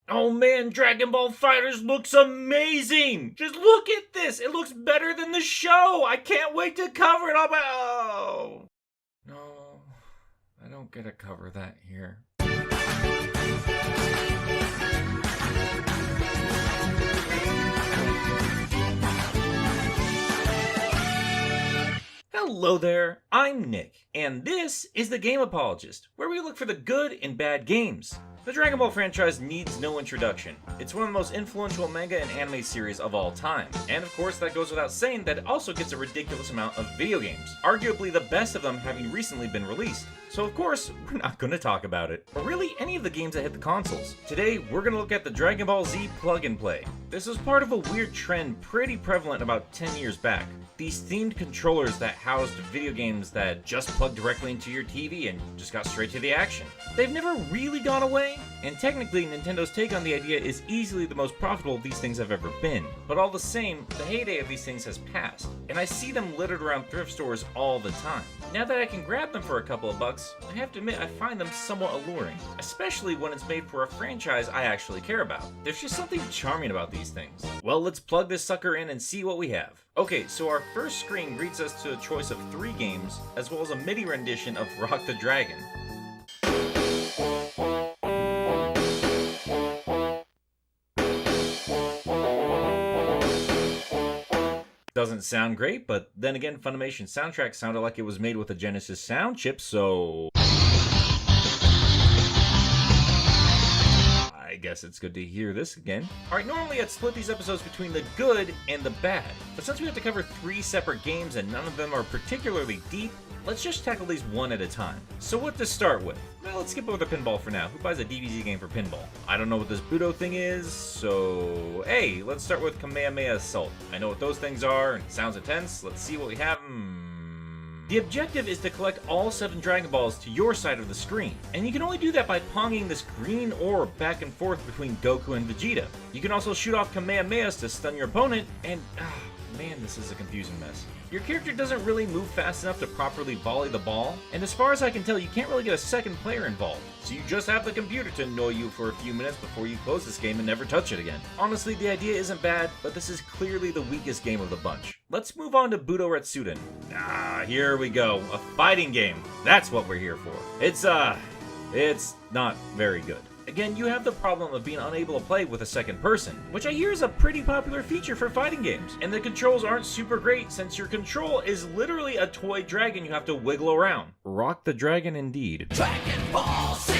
Oh man, Dragon Ball FighterZ looks amazing! Just look at this! It looks better than the show! I can't wait to cover it all my... Oh! No, I don't get to cover that here. Hello there, I'm Nick, and this is the Game Apologist, where we look for the good in bad games. The Dragon Ball franchise needs no introduction. It's one of the most influential manga and anime series of all time. And of course, that goes without saying that it also gets a ridiculous amount of video games, arguably the best of them having recently been released. So of course, we're not going to talk about it, or really any of the games that hit the consoles. Today, we're going to look at the Dragon Ball Z plug and play. This was part of a weird trend pretty prevalent about 10 years back. These themed controllers that housed video games that just plugged directly into your TV and just got straight to the action. They've never really gone away, and technically Nintendo's take on the idea is easily the most profitable these things have ever been. But all the same, the heyday of these things has passed, and I see them littered around thrift stores all the time. Now that I can grab them for a couple of bucks, I have to admit I find them somewhat alluring, especially when it's made for a franchise I actually care about. There's just something charming about these things. Well, let's plug this sucker in and see what we have. Okay, so our first screen greets us to a choice of 3 games, as well as a MIDI rendition of Rock the Dragon. Doesn't sound great, but then again, Funimation's soundtrack sounded like it was made with a Genesis sound chip, so... I guess it's good to hear this again. Alright, normally I'd split these episodes between the good and the bad, but since we have to cover 3 separate games and none of them are particularly deep, let's just tackle these one at a time. So what to start with? Well, let's skip over the pinball for now. Who buys a DBZ game for pinball? I don't know what this Budo thing is, so... Hey, let's start with Kamehameha Assault. I know what those things are, and it sounds intense. Let's see what we have. The objective is to collect all 7 Dragon Balls to your side of the screen, and you can only do that by ponging this green orb back and forth between Goku and Vegeta. You can also shoot off Kamehamehas to stun your opponent, and man, this is a confusing mess. Your character doesn't really move fast enough to properly volley the ball, and as far as I can tell, you can't really get a second player involved. So you just have the computer to annoy you for a few minutes before you close this game and never touch it again. Honestly, the idea isn't bad, but this is clearly the weakest game of the bunch. Let's move on to Budo Retsuden. Here we go. A fighting game. That's what we're here for. It's not very good. Again, you have the problem of being unable to play with a second person, which I hear is a pretty popular feature for fighting games. And the controls aren't super great since your control is literally a toy dragon you have to wiggle around. Rock the dragon indeed. Dragonball Z!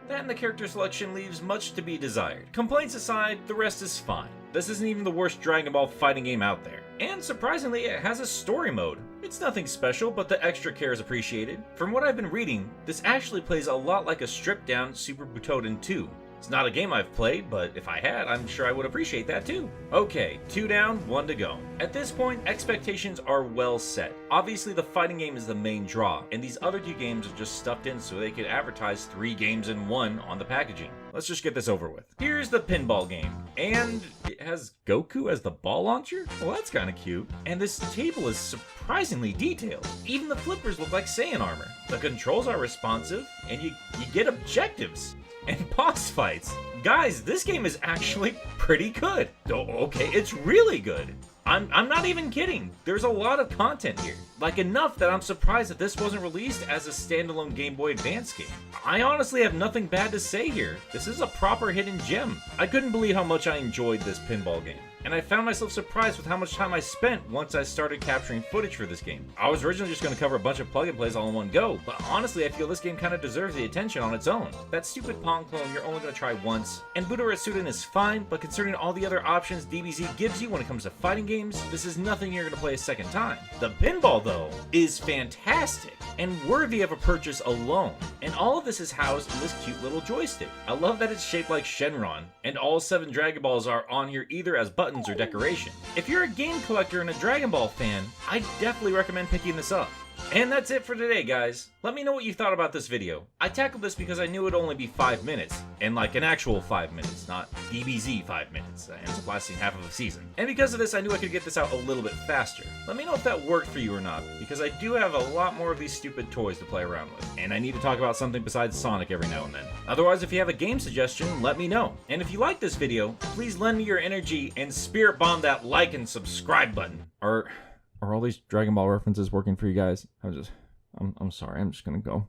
That and the character selection leaves much to be desired. Complaints aside, the rest is fine. This isn't even the worst Dragon Ball fighting game out there. And surprisingly, it has a story mode. It's nothing special, but the extra care is appreciated. From what I've been reading, this actually plays a lot like a stripped-down Super Butoden 2. It's not a game I've played, but if I had, I'm sure I would appreciate that too. Okay, 2 down, 1 to go. At this point, expectations are well set. Obviously, the fighting game is the main draw, and these other 2 games are just stuffed in so they could advertise 3 games in 1 on the packaging. Let's just get this over with. Here's the pinball game, and it has Goku as the ball launcher? Well, that's kinda cute. And this table is surprisingly detailed. Even the flippers look like Saiyan armor. The controls are responsive, and you get objectives. And boss fights. Guys, this game is actually pretty good. Oh, okay, it's really good. I'm not even kidding. There's a lot of content here. Like enough that I'm surprised that this wasn't released as a standalone Game Boy Advance game. I honestly have nothing bad to say here. This is a proper hidden gem. I couldn't believe how much I enjoyed this pinball game. And I found myself surprised with how much time I spent once I started capturing footage for this game. I was originally just going to cover a bunch of plug-and-plays all in one go, but honestly I feel this game kind of deserves the attention on its own. That stupid Pong clone you're only going to try once, and Budo Retsuden is fine, but considering all the other options DBZ gives you when it comes to fighting games, this is nothing you're going to play a second time. The pinball, though, is fantastic and worthy of a purchase alone, and all of this is housed in this cute little joystick. I love that it's shaped like Shenron, and all 7 Dragon Balls are on here either as buttons or decoration. If you're a game collector and a Dragon Ball fan, I definitely recommend picking this up. And that's it for today, guys. Let me know what you thought about this video. I tackled this because I knew it would only be 5 minutes, and like an actual 5 minutes, not DBZ 5 minutes, that ends up lasting half of a season. And because of this, I knew I could get this out a little bit faster. Let me know if that worked for you or not, because I do have a lot more of these stupid toys to play around with, and I need to talk about something besides Sonic every now and then. Otherwise, if you have a game suggestion, let me know. And if you like this video, please lend me your energy and spirit bomb that like and subscribe button. Are all these Dragon Ball references working for you guys? I'm sorry, I'm just gonna go.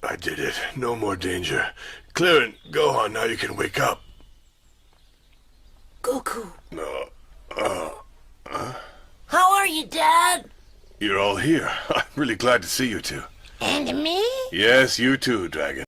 I did it. No more danger. Clearing, Gohan, now you can wake up. Goku. Huh? How are you, Dad? You're all here. I'm really glad to see you two. And me? Yes, you too, Dragon.